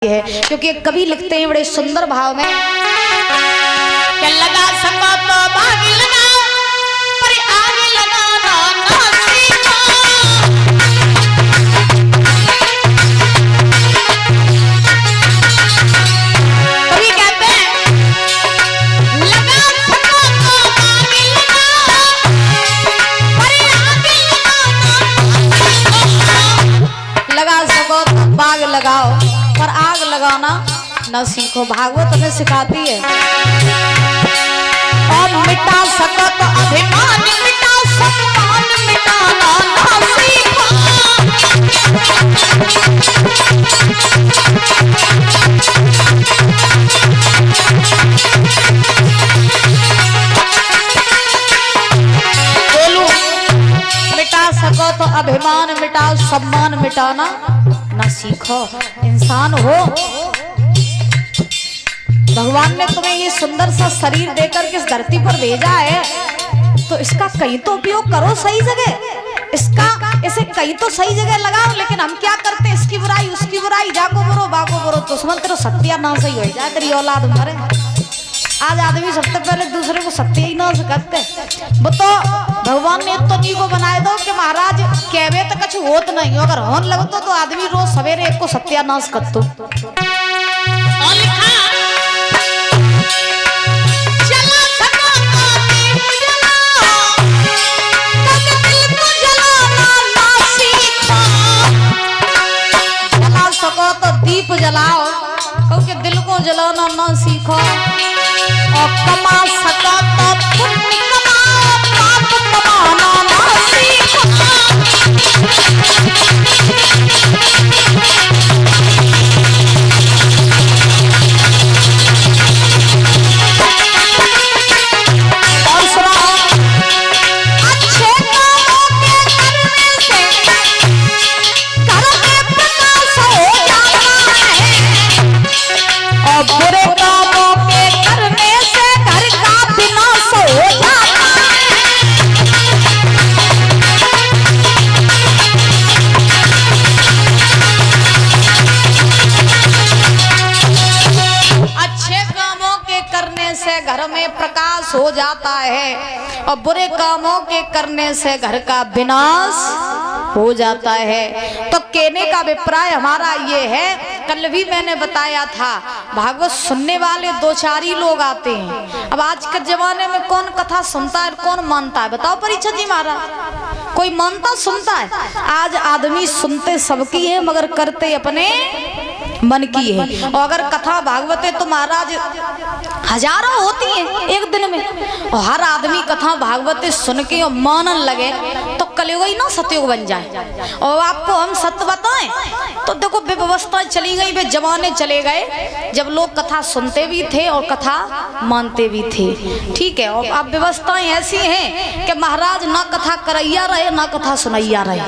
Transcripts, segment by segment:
है, क्योंकि कवि लिखते हैं बड़े सुंदर भाव में कि लगा सको तो बाग लगाओ पर आग लगाना ना सीखो। कवि कहते हैं लगा सको तो बाग लगाओ पर आग लगाना। लगा सको तो बाग लगाओ पर आग लगाना न सीखो। भागवत हमें सिखाती है। और मिटा सको तो अभिमान मिटा सम्मान मिटाना न सीखो। बोलो मिटा सको तो अभिमान मिटा सम्मान मिटाना न सीखो। इंसान हो, भगवान ने तुम्हें ये सुंदर सा शरीर देकर के इस धरती पर भेजा है, तो इसका कहीं तो उपयोग करो सही जगह। इसे कहीं तो सही जगह लगाओ। लेकिन हम क्या करते हैं, इसकी बुराई उसकी बुराई, जाको बुरो बाको बुरो, दुश्मन तेरे सत्यानाश ही हो जाए, तेरी औलाद मरे। आज आदमी सबसे पहले दूसरे को सत्य ही ना करते। वो तो भगवान ने तो नी को बनाए दो कि महाराज कहवे तो कुछ होत नहीं, अगर होन लगतो तो आदमी रोज सवेरे एक को सत्यानाश करतो। तो दीप जलाओ क्योंकि दिल को जलाना ना सीखो। और कमा सको तो पुण्य कमाओ, पाप कमाना ना सीखो। और सुनाओ अच्छे कामों के करने से घर में प्रकाश हो जाता है, और बुरे कामों के करने से घर का विनाश हो जाता है। अच्छे कामों के करने से घर में प्रकाश हो जाता है, और बुरे कामों के करने से घर का विनाश हो जाता है। तो कहने का अभिप्राय हमारा ये है, कल भी मैंने बताया था, भागवत सुनने वाले दो चार ही लोग आते हैं। अब आज के जमाने में कौन कथा सुनता है, कौन मानता है, बताओ परीक्षा जी महाराज। कोई मानता सुनता है? आज आदमी सुनते सबकी है मगर करते अपने मन की है। और अगर कथा भागवत तो महाराज हजारों होती है एक दिन में, और हर आदमी कथा भागवत सुन के और मानन लगे तो कलयुग ही ना सतयुग बन जाए। और आपको हम सत्य बताएं तो देखो व्यवस्था चली गई, वे जमाने चले गए जब लोग कथा सुनते भी थे और कथा मानते भी थे। ठीक है, और अब व्यवस्थाएं ऐसी हैं कि महाराज ना कथा करैया रहे ना कथा सुनैया रहे,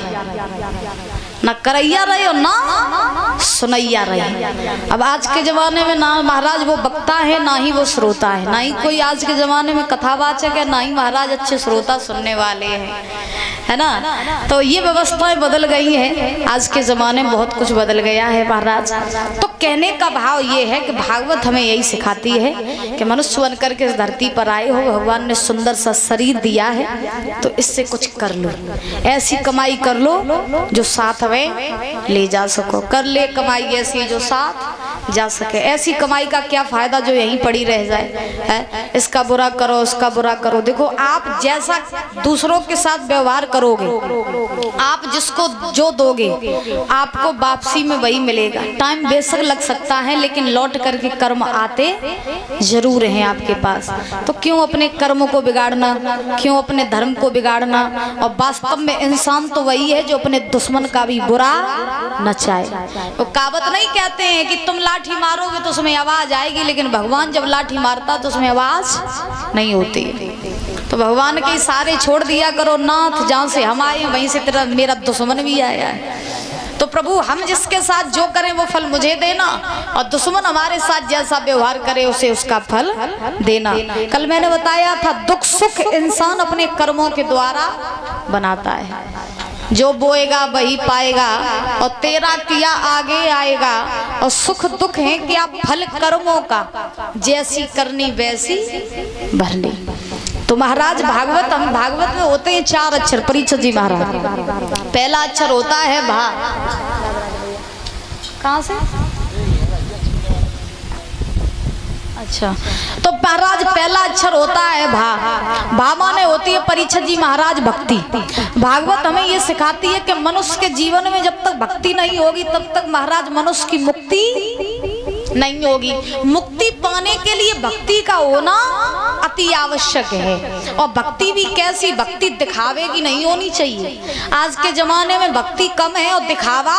ना करैया रहे और ना सुनैया रहे। अब आज के जमाने में ना महाराज वो वक्ता है ना ही वो श्रोता है, ना ही कोई आज के जमाने में कथावाचक है, ना ही महाराज अच्छे श्रोता सुनने वाले हैं, है ना। तो ये व्यवस्थाएं बदल गई हैं, आज के जमाने में बहुत कुछ बदल गया है महाराज। तो कहने का भाव ये है कि भागवत हमें यही सिखाती है कि मनुष्य बनकर के इस धरती पर आए हो, भगवान ने सुंदर सा शरीर दिया है तो इससे कुछ कर लो, ऐसी कमाई कर लो जो साथ में ले जा सको। कर ले कमाई ऐसी जो साथ जा सके। ऐसी कमाई का क्या फायदा जो यहीं पड़ी रह जाए, है? इसका बुरा करो उसका बुरा करो। देखो आप जैसा दूसरों के साथ व्यवहार करोगे, आप जिसको जो दोगे आपको वापसी में वही मिलेगा। टाइम बेशक लग सकता है लेकिन लौट करके कर्म आते जरूर हैं आपके पास। तो क्यों अपने कर्म को बिगाड़ना, क्यों अपने धर्म को बिगाड़ना। और वास्तव में इंसान तो वही है जो अपने दुश्मन का भी बुरा न चाहे। तो कहावत नहीं कहते हैं कि तुम लाठी मारोगे तो उसमें आवाज आएगी, लेकिन भगवान जब लाठी मारता तो उसमें आवाज नहीं होती। तो भगवान के इशारे छोड़ दिया करो, नाथ जहाँ से हम आए वहीं से तेरा मेरा दुश्मन भी आया है। तो प्रभु हम जिसके साथ जो करें वो फल मुझे देना, और दुश्मन हमारे साथ जैसा व्यवहार करे उसे उसका फल देना। कल मैंने बताया था दुख सुख इंसान अपने कर्मों के द्वारा बनाता है। जो बोएगा वही पाएगा और तेरा किया आगे आएगा। और सुख दुख है क्या फल कर्मों का, जैसी करनी वैसी भरनी। तो महाराज भागवत, हम भागवत में होते हैं 4 अक्षर। परीक्षित जी महाराज, पहला अक्षर होता है भा। कहाँ से? अच्छा, तो महाराज पहला अक्षर होता है भा। भा माने होती है परीक्षित जी महाराज भक्ति। भागवत हमें ये सिखाती है कि मनुष्य के जीवन में जब तक भक्ति नहीं होगी तब तक महाराज मनुष्य की मुक्ति नहीं होगी। मुक्ति पाने के लिए भक्ति का होना अति आवश्यक है। और भक्ति भी कैसी, भक्ति दिखावे की नहीं होनी चाहिए। आज के जमाने में भक्ति कम है और दिखावा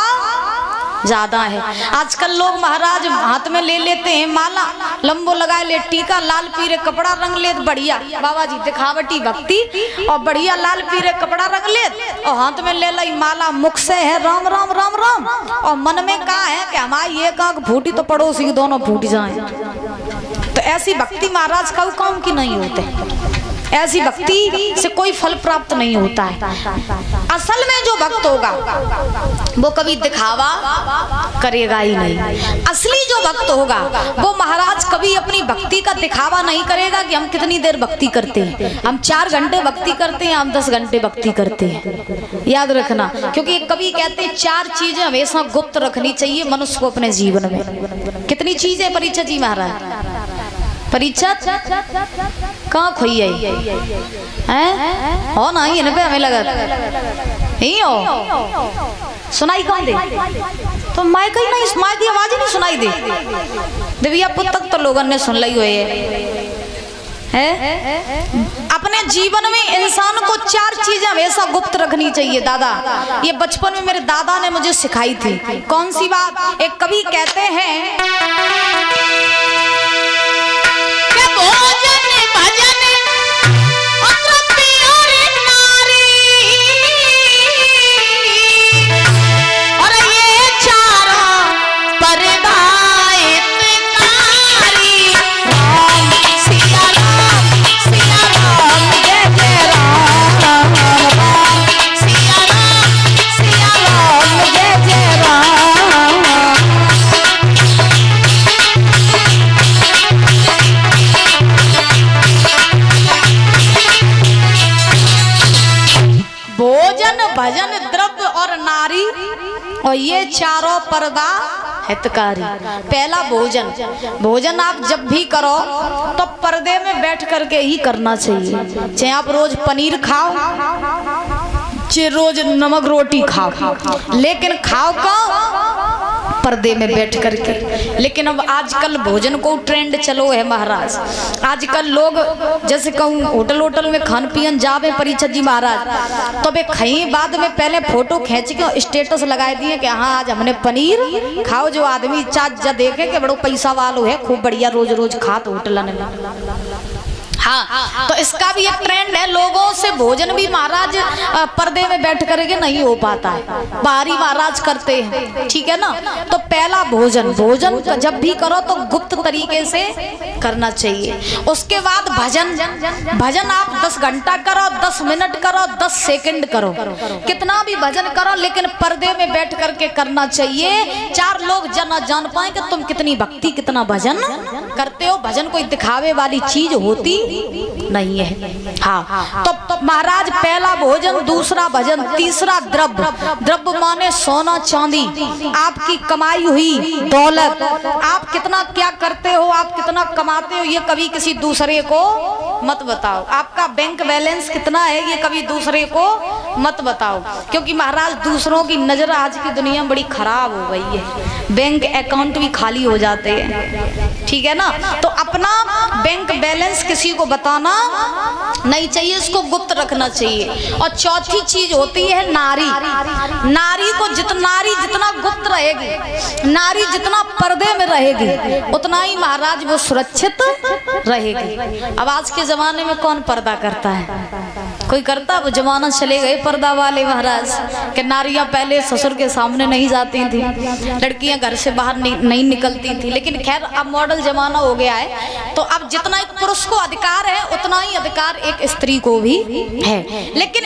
ज्यादा है। आजकल लोग महाराज हाथ में ले लेते हैं माला, लंबो लगाए ले टीका, लाल पीरे कपड़ा रंग ले, बढ़िया बाबा जी दिखावटी भक्ति, और बढ़िया लाल पीरे कपड़ा रंग ले और हाथ में ले ली माला, मुख से है राम राम राम राम, और मन में कहा है कि हमारी एक आंख फूटी तो पड़ोसी की दोनों फूट जाए। तो ऐसी भक्ति महाराज का काम की नहीं होते। ऐसी भक्ति से कोई फल प्राप्त नहीं होता है। असल में जो भक्त होगा वो कभी दिखावा करेगा ही नहीं। असली जो भक्त होगा वो महाराज कभी अपनी भक्ति का दिखावा नहीं करेगा कि हम कितनी देर भक्ति करते हैं, हम 4 घंटे भक्ति करते हैं, हम 10 घंटे भक्ति करते हैं। याद रखना, क्योंकि कभी कहते हैं 4 चीजें हमेशा गुप्त रखनी चाहिए मनुष्य को अपने जीवन में। कितनी चीजें परीक्षित जी महाराज? परीक्षित कहाँ खोई है हो ना, इन पे हमें लगा ही हो सुनाई कौन दे, तो माइक ही नहीं, माइक की आवाज ही नहीं सुनाई दे। दिव्या पुत्र तक तो लोगों ने सुन ली हुई है। अपने जीवन में इंसान को 4 चीजें हमेशा गुप्त रखनी चाहिए। दादा, ये बचपन में मेरे दादा ने मुझे सिखाई थी। कौन सी बात? एक कवि कहते हैं भोजन भजन और ये चारों परदायित कारी। राम सिया राम जय जय राम, राम सिया राम जय जय राम। भोजन भजन द्रव्य और नारी, और ये चारों पर्दा हितकारी। पहला भोजन, भोजन आप जब भी करो तो पर्दे में बैठ करके ही करना चाहिए। चाहे आप रोज पनीर खाओ, चाहे रोज नमक रोटी खाओ, लेकिन खाओ का पर्दे में बैठ करके। लेकिन अब आजकल भोजन को ट्रेंड चलो है महाराज। आजकल लोग जैसे कहूँ होटल में खान पियन जावे परीक्षित जी महाराज, तो वे खई बाद में पहले फोटो खींच के स्टेटस लगाए दिए कि हाँ आज हमने पनीर खाओ। जो आदमी चाच जा देखे कि बड़ो पैसा वालो है, खूब बढ़िया रोज रोज खात होटल में। हाँ, तो इसका भी एक ट्रेंड है। लोगों से भोजन भी महाराज पर्दे में बैठ करके नहीं हो पाता है, बाहरी महाराज करते हैं। ठीक है ना? तो पहला भोजन, भोजन जब भी करो तो गुप्त तरीके से करना चाहिए। उसके बाद भजन, भजन आप 10 घंटा करो, 10 मिनट करो, 10 सेकंड करो, कितना भी भजन करो, लेकिन पर्दे में बैठ करके करना चाहिए। 4 लोग जान पाए कि तुम कितनी भक्ति कितना भजन करते हो। भजन कोई दिखावे वाली चीज होती नहीं है। हाँ, तो महाराज पहला भोजन, दूसरा भजन, तीसरा द्रव्य। द्रव्य माने सोना चांदी, आपकी कमाई हुई दौलत। आप कितना क्या करते हो, आप कितना कमाते हो, ये कभी किसी दूसरे को मत बताओ। आपका बैंक बैलेंस कितना है, ये कभी दूसरे को मत बताओ, क्योंकि महाराज दूसरों की नजर आज की दुनिया में बड़ी खराब हो गई है। बैंक अकाउंट भी खाली हो जाते हैं। ठीक है ना? तो अपना बैंक बैलेंस किसी को बताना नहीं चाहिए, इसको गुप्त रखना चाहिए। और चौथी चीज होती है नारी। नारी को जितना गुप्त रहेगी, नारी जितना पर्दे में रहेगी, उतना ही महाराज वो सुरक्षित रहेगी। अब आज के जमाने में कौन पर्दा करता है? कोई करता? वो जमाना चले गए पर्दा वाले महाराज कि नारियां पहले ससुर के सामने नहीं जाती थी, लड़कियां घर से बाहर नहीं निकलती थी। लेकिन खैर अब मॉडल जमाना हो गया है, तो अब जितना एक पुरुष को अधिकार है उतना ही अधिकार एक स्त्री को भी है। लेकिन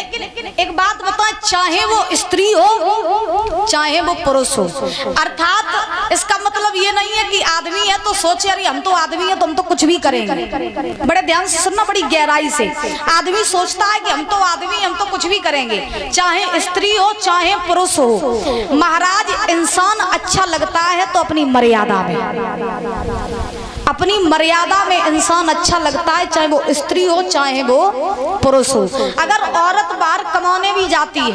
एक बात बताएं, चाहे वो स्त्री हो चाहे वो पुरुष हो, अर्थात इसका मतलब ये नहीं है कि आदमी है तो सोचे अरे हम तो आदमी है तो हम तो कुछ भी करेंगे। बड़े ध्यान से सुनना, बड़ी गहराई से। आदमी सोचता है कि हम तो आदमी, हम तो कुछ भी करेंगे, चाहे स्त्री हो चाहे पुरुष हो। महाराज इंसान अच्छा लगता है तो अपनी मर्यादा में, अपनी मर्यादा में इंसान अच्छा लगता है, चाहे वो स्त्री हो चाहे वो पुरुष हो। अगर औरत बाहर कमाने भी जाती है,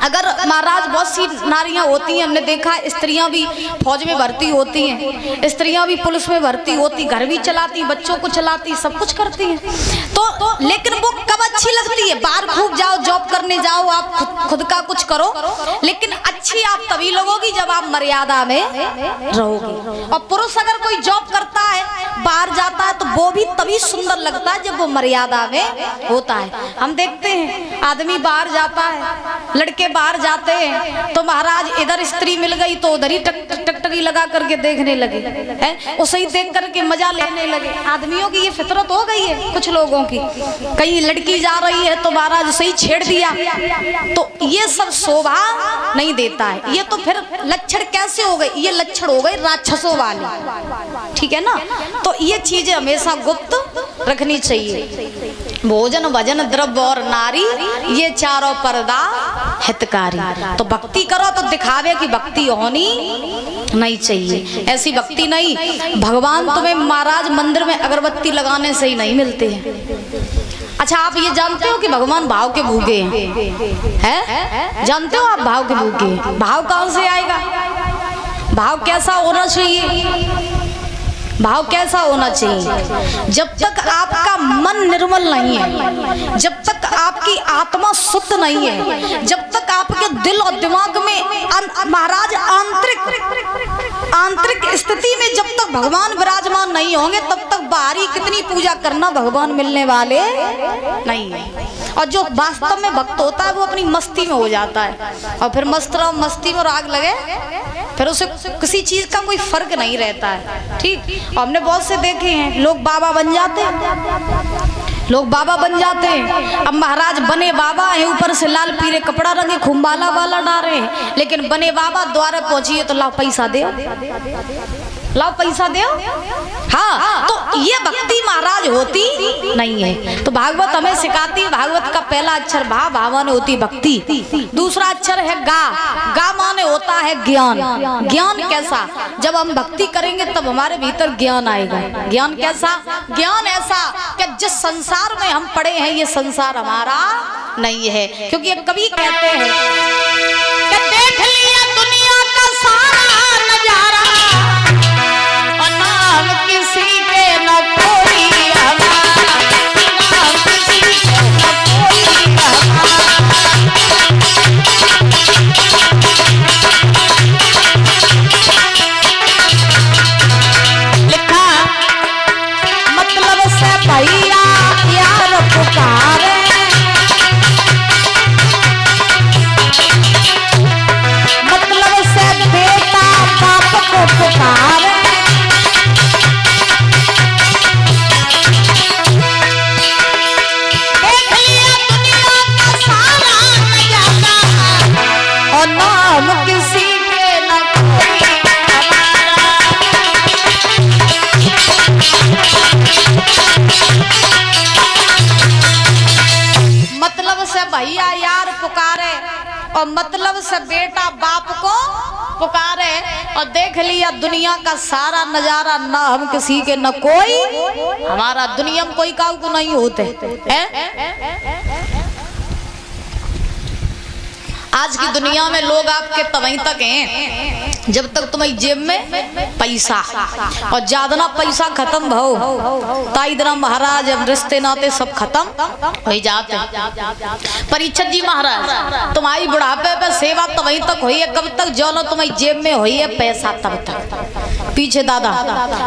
अगर महाराज बहुत सी नारियां होती हैं, हमने देखा स्त्रियां भी फौज में भर्ती होती हैं, स्त्रियां भी पुलिस में भर्ती होती, घर भी चलाती, बच्चों को चलाती, सब कुछ करती हैं। तो लेकिन वो कब अच्छी लगती है? बाहर खूब जाओ, जॉब करने जाओ, आप खुद का कुछ करो, लेकिन अच्छी आप तभी लगोगी जब आप मर्यादा में रहोगे। और पुरुष अगर कोई जॉब करता है, बाहर जाता है, तो वो भी तभी सुंदर लगता है जब वो मर्यादा में होता है। हम देखते हैं आदमी बाहर जाता है, लड़के बाहर जाते हैं, तो महाराज इधर स्त्री मिल गई तो उधर ही टकटकी लगा करके देखने लगे, हैं उसे ही देख करके मजा लेने लगे। आदमियों की ये फितरत हो गई है कुछ लोगों की। कहीं लड़की जा रही है तो महाराज उसे ही छेड़ दिया, तो ये सब शोभा नहीं देता है। ये तो फिर लक्षण कैसे हो गए? ये लक्षण हो गए राक्षसों वाले, ठीक है ना? तो ये चीजें हमेशा गुप्त रखनी चाहिए। भोजन भजन द्रव्य और नारी, ये चारों पर्दा हितकारी। तो भक्ति करो तो दिखावे की भक्ति होनी नहीं चाहिए, ऐसी भक्ति नहीं। भगवान तुम्हें महाराज मंदिर में अगरबत्ती लगाने से ही नहीं मिलते हैं। अच्छा, आप ये जानते हो कि भगवान भाव के भूखे हैं? जानते हो आप भाव के भूखे? भाव कहाँ से आएगा? भाव कैसा होना चाहिए? भाव कैसा होना चाहिए? जब तक आपका मन निर्मल नहीं है, जब तक आपकी आत्मा शुद्ध नहीं है, जब तक आपके दिल और दिमाग में महाराज आंतरिक स्थिति में जब तक भगवान विराजमान नहीं होंगे, तब तक बाहरी कितनी पूजा करना भगवान मिलने वाले नहीं है। और जो वास्तव में भक्त होता है वो अपनी मस्ती में हो जाता है, और फिर मस्ती में राग लगे, फिर उसे किसी चीज का कोई फर्क नहीं रहता है। ठीक, हमने बहुत से देखे हैं, लोग बाबा बन जाते हैं, लोग बाबा बन जाते हैं। अब महाराज बने बाबा है, ऊपर से लाल पीले कपड़ा रंगे, खुम्बाला वाला डारे, लेकिन बने बाबा द्वारे पहुंचिए तो लाओ पैसा दे, लाओ पैसा दे। हाँ, तो ये भक्ति महाराज होती नहीं है। तो भागवत हमें सिखाती है, भागवत का पहला अक्षर भा, भा माने होती भक्ति, दूसरा अक्षर है गा, गा माने होता है ज्ञान। ज्ञान कैसा? जब हम भक्ति करेंगे तब हमारे भीतर ज्ञान आएगा। ज्ञान कैसा? ज्ञान ऐसा कि जिस संसार में हम पड़े हैं ये संसार हमारा नहीं है। क्योंकि ये कवि कहते हैं कि देख लिया दुनिया का सारा नजारा, नाम किसी के न कोई हमारा, नाम किसी के न कोई हमारा। लिखा मतलब से भैया यार पुकारे, मतलब से बेटा बाप को पुकारे। भैया यार पुकारे और मतलब से बेटा बाप को पुकारे, और देख लिया दुनिया का सारा नजारा, ना हम किसी के न कोई हमारा। दुनिया में कोई काऊ को नहीं होते हैं। आज की दुनिया में लोग आपके तवहीं तक हैं जब तक तुम्हारी जेब में पैसा, और ज्यादा ना पैसा खत्म भाव ताइदरा महाराज, अब रिश्ते नाते सब खत्म हो जाते। परीक्षित जी महाराज, तुम्हारी बुढ़ापे पे सेवा तवहीं तक हुई है कब तक? जो तुम्हारी जेब में हुई है पैसा तब तक। पीछे दादा,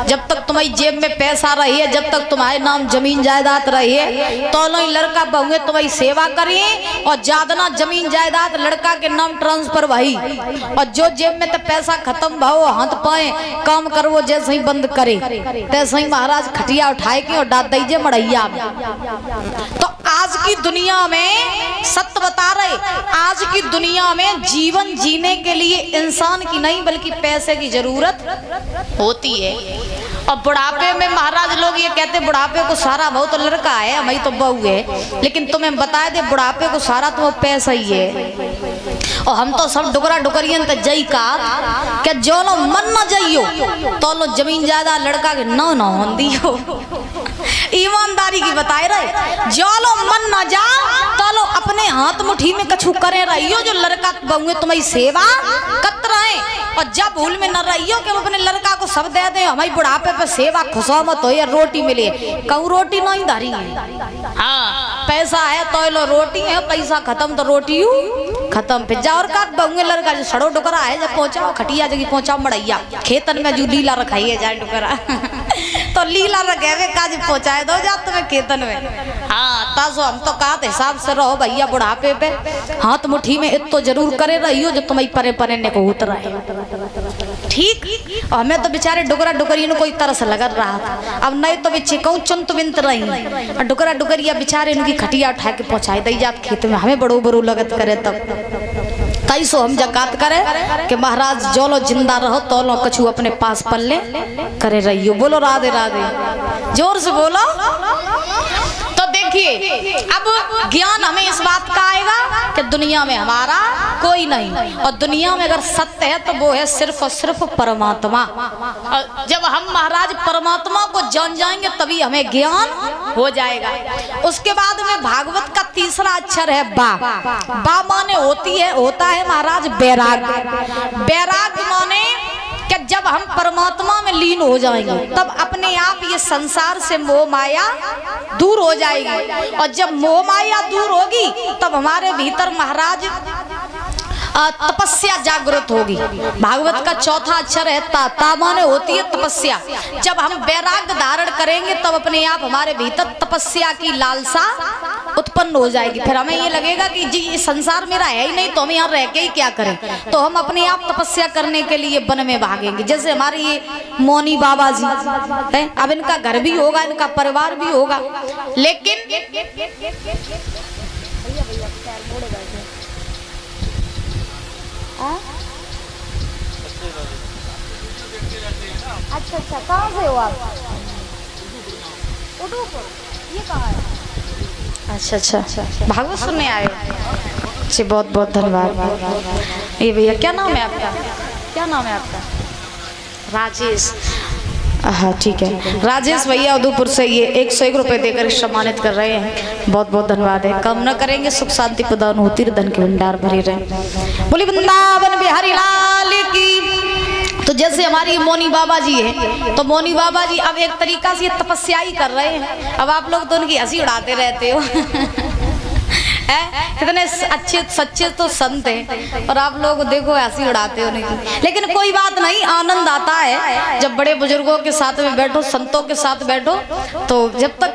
जब तक तुम्हारी जेब में पैसा रही है, जब तक तुम्हारे नाम जमीन जायदाद रही है, तो लो लड़का बहुए तुम्हारी सेवा करिए और ज्यादा जमीन जायदाद लड़का के नाम ट्रांसफर भाई। और जो जेब में तो पैसा खत्म भाव हाथ पाए काम कर वो जैसे ही बंद करे तैसे ही महाराज खटिया उठाए के और डाल दीजिए मड़ैया में। तो आज की दुनिया में सत्य बता रहे, आज की दुनिया में जीवन जीने के लिए इंसान की नहीं बल्कि पैसे की जरूरत होती है। और बुढ़ापे में महाराज लोग ये कहते बुढ़ापे को सारा बहु तो लड़का है, हमारी तो बहू है, लेकिन तुम्हें बताए दे बुढ़ापे को सारा तो पैसा ही है। और हम तो सब डुकरा डुकरियन तो जई का क्या जो लो मन न जाइयो तो लो जमीन ज्यादा लड़का के न होंदी हो। ईमानदारी की बताए रहे, जो लो मन न जा तो लो अपने हाथ मुट्ठी में कछु करे रहियो, जो लड़का बहुए तुम्हारी सेवा कत रहे। और जब भूल में न रहियो कि अपने लड़का को सब दे दे, हमारी बुढ़ापे पे सेवा खुशामत हो या रोटी मिले, कहूँ रोटी नहीं धारी है। हाँ पैसा है तो लो रोटी है, पैसा खत्म तो रोटी खत्म। फिर जाओ और का बहुए लड़का जो सड़ो डुकरा है जब पहुंचाओ खटिया जगह पहुंचाओ मड़ैया खेतन में जो लीला रखाई है जाए डुकरा तो लीला रखे काज पहुंचाए दो जा तुम्हें खेतन में। हाँ तासो हम तो कहा हिसाब से रहो भैया, बुढ़ापे पे हाथ मुट्ठी में इतो जरूर करे रहियो जो तुम्हारी परे परे ने को उतरा है, ठीक। और हमें तो बेचारे डुकरा डुकरिया कोई तरस लग रहा था, अब नहीं तो बेचे कहूँ चंत बिंत रही और डुकरा डुकरिया बेचारे उनकी खटिया उठा के पहुंचाई दी जात खेत में, हमें बड़ो बड़ो लगत करे। तब कई सो हम जकात करे कि महाराज जो लो जिंदा रहो तो लो कछु अपने पास पल्ले करे रहियो। बोलो राधे राधे, जोर से बोलो। तो देखिए अब ज्ञान हमें इस बात का आएगा कि दुनिया में हमारा कोई नहीं, और दुनिया में अगर सत्य है तो वो है सिर्फ और सिर्फ परमात्मा। और जब हम महाराज परमात्मा को जान जाएंगे तभी हमें ज्ञान हो जाएगा। उसके बाद में भागवत का तीसरा अक्षर है बा। बा माने होता है महाराज बैराग। बैराग माने कि जब हम परमात्मा में लीन हो जाएंगे तब अपने आप ये संसार से मोह माया दूर हो जाएगी, और जब मोह माया दूर होगी तब हमारे भीतर महाराज तपस्या जागृत होगी। भागवत का चौथा अक्षर है ता। ता माने होती है तपस्या। जब हम वैराग्य धारण करेंगे तब अपने आप हमारे भीतर तपस्या की लालसा उत्पन्न हो जाएगी। फिर हमें ये लगेगा कि जी ये संसार मेरा है ही नहीं तो हम यहाँ रह के ही क्या करें, तो हम अपने आप तपस्या करने के लिए वन में भागेंगे। जैसे हमारे ये मौनी बाबा जी है, अब इनका घर भी होगा, इनका परिवार भी होगा, लेकिन अच्छा कहाँ से हो आप? उदयपुर। ये कहाँ है? अच्छा भागवत सुनने आए जी, बहुत बहुत धन्यवाद। ये भैया क्या नाम है आपका? क्या नाम है आपका? राजेश। हाँ ठीक है, राजेश भैया उदयपुर से ये 101 रुपये देकर सम्मानित कर रहे हैं, बहुत बहुत धन्यवाद है। कामना करेंगे सुख शांति प्रदान होती रहे, धन के भंडार भरे रहे। बोली वृंदावन बिहारी लाल की। तो जैसे हमारी मोनी बाबा जी है, तो मोनी बाबा जी अब एक तरीका से तपस्या ही कर रहे हैं। अब आप लोग तो उनकी हंसी उड़ाते रहते हो कितने अच्छे सच्चे तो संत हैं और आप लोग देखो हंसी उड़ाते हो नहीं, लेकिन कोई बात नहीं, आनंद आता है जब बड़े बुजुर्गों के साथ में बैठो, संतों के साथ बैठो। तो जब तक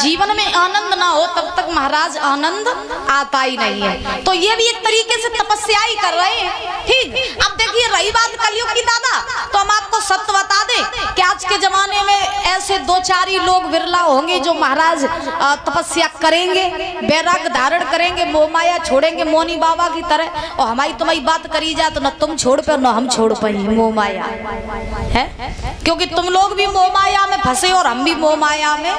जीवन में आनंद ना हो तब तक महाराज आनंद आता ही नहीं है। तो ये भी एक तरीके से तपस्या ही कर रहे हैं, ठीक। अब देखिए रही बात कलयुग की दादा, तो हम आपको सत्य बता दें कि आज के जमाने में ऐसे दो चार ही लोग बिरला होंगे जो महाराज तपस्या करेंगे, वैराग्य धारण करेंगे, मोह माया छोड़ेंगे मोनी बाबा की तरह। और हमारी तुम्हारी बात करी जाए तो न तुम छोड़ पे न हम छोड़ पाए मोह माया है, क्योंकि तुम लोग भी मोह माया में फंसे और हम भी मोह माया में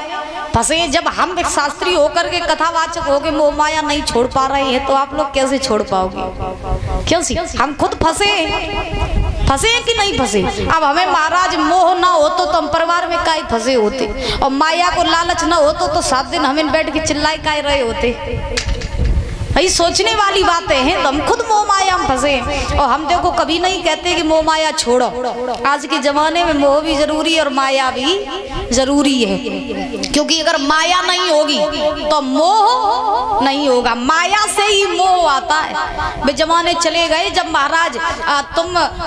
फंसे। जब हम एक शास्त्री होकर के कथावाचक होकर मोह माया नहीं छोड़ पा रहे हैं तो आप लोग कैसे छोड़ पाओगे? क्यों सी हम खुद फंसे कि नहीं फंसे? अब हमें महाराज मोह ना हो तो हम परिवार में काहे फंसे होते, और माया को लालच ना हो तो 7 दिन हमें बैठ के चिल्लाए काहे रहे होते। भाई सोचने वाली बातें हैं। तो हम खुद मोह माया में फंसे और हम देखो कभी नहीं कहते कि मोह माया छोड़ो। आज के जमाने में मोह भी जरूरी है और माया भी जरूरी है, क्योंकि अगर माया नहीं होगी तो मोह नहीं होगा। माया से ही मोह आता है। वे जमाने चले गए जब महाराज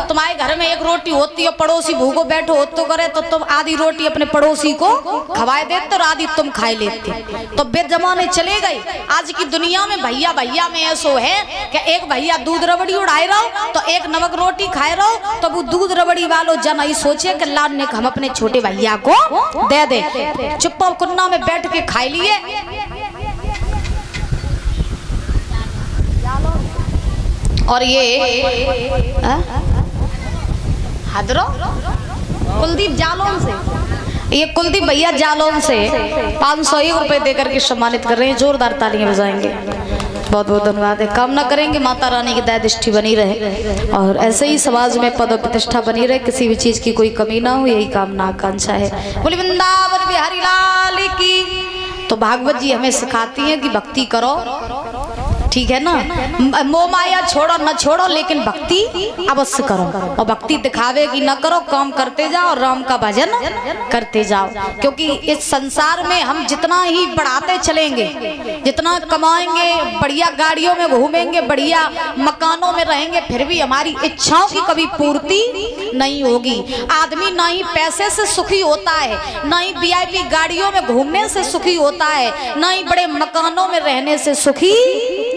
तुम्हारे घर में एक रोटी होती है, पड़ोसी भूखो बैठो हो तो करे तो तुम आधी रोटी अपने पड़ोसी को खवाए देते और आधी तुम खाए लेते। तो वे जमाने चले गए। आज की दुनिया में भैया भैया में ऐसो है कि एक भैया दूध रबड़ी उड़ाए रहो तो एक नमक रोटी खाए रहो, तो वो दूध रबड़ी वालों जन ही सोचे कि लाड ने हम अपने छोटे भैया को दे दे। चुप्पा कुन्ना में बैठ के खाई लिए। और ये हदरो कुलदीप जालौन से, ये कुलदीप भैया जालौन से 501 रुपए देकर के सम्मानित कर रहे हैं। जोरदार तालियां बजाएंगे। बहुत बहुत धन्यवाद है। कामना करेंगे माता रानी की दया दृष्टि बनी रहे और ऐसे ही समाज में पद प्रतिष्ठा बनी रहे, किसी भी चीज की कोई कमी ना हो, यही कामना आकांक्षा है। बोली वृंदावन बिहारी लाल की। तो भागवत जी हमें सिखाती हैं कि भक्ति करो, ठीक है ना। मोह माया छोड़ो न छोड़ो, लेकिन भक्ति अवश्य करो। और भक्ति दिखावे की न करो, काम करते जाओ और राम का भजन करते जाओ। क्योंकि इस संसार में हम जितना ही बढ़ाते चलेंगे, जितना कमाएंगे, बढ़िया गाड़ियों में घूमेंगे, बढ़िया मकानों में रहेंगे, फिर भी हमारी इच्छाओं की कभी पूर्ति नहीं होगी। आदमी ना ही पैसे से सुखी होता है, ना ही VIP गाड़ियों में घूमने से सुखी होता है, ना ही बड़े मकानों में रहने से सुखी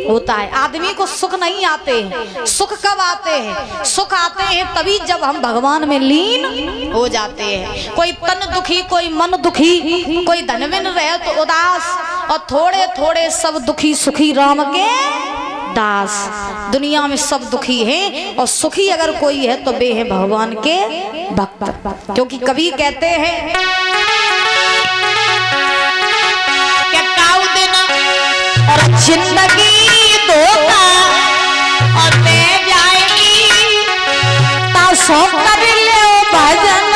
होता है। आदमी को सुख नहीं आते हैं। सुख कब आते हैं? सुख आते हैं तभी जब हम भगवान में लीन हो जाते हैं। कोई तन दुखी, कोई मन दुखी, कोई धनविन रहे तो उदास, और थोड़े थोड़े सब दुखी सुखी राम के दास। दुनिया में सब दुखी हैं और सुखी अगर कोई है तो वे हैं भगवान के भक्त। क्योंकि कभी कहते हैं और जिंदगी धोखा और ले जाएगी ता सो कर ले भजन